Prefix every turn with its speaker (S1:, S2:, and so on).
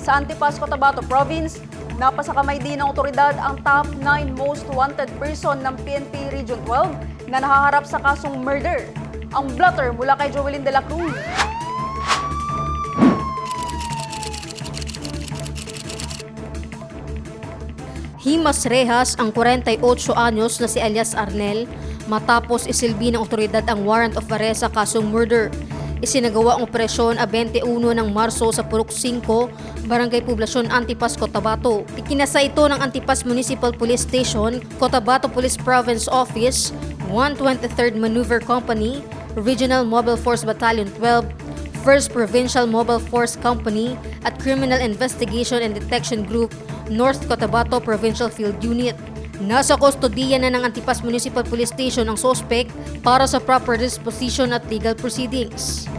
S1: Sa Antipas, Cotabato Province, napasakamay din ng otoridad ang top 9 most wanted person ng PNP Region 12 na nahaharap sa kasong murder. Ang blotter mula kay Joelyn de la Cruz.
S2: Himas rehas ang 48 anyos na si Elias Arnel matapos isilbi ng otoridad ang warrant of arrest sa kasong murder. Isinagawa ang operasyon a 21 ng Marso sa Purok 5, Barangay Poblasyon, Antipas, Cotabato. Ikinasa ito ng Antipas Municipal Police Station, Cotabato Police Province Office, 123rd Maneuver Company, Regional Mobile Force Battalion 12, 1st Provincial Mobile Force Company at Criminal Investigation and Detection Group, North Cotabato Provincial Field Unit. Nasa kustodiya na ng Antipas Municipal Police Station ang suspect para sa proper disposition at legal proceedings.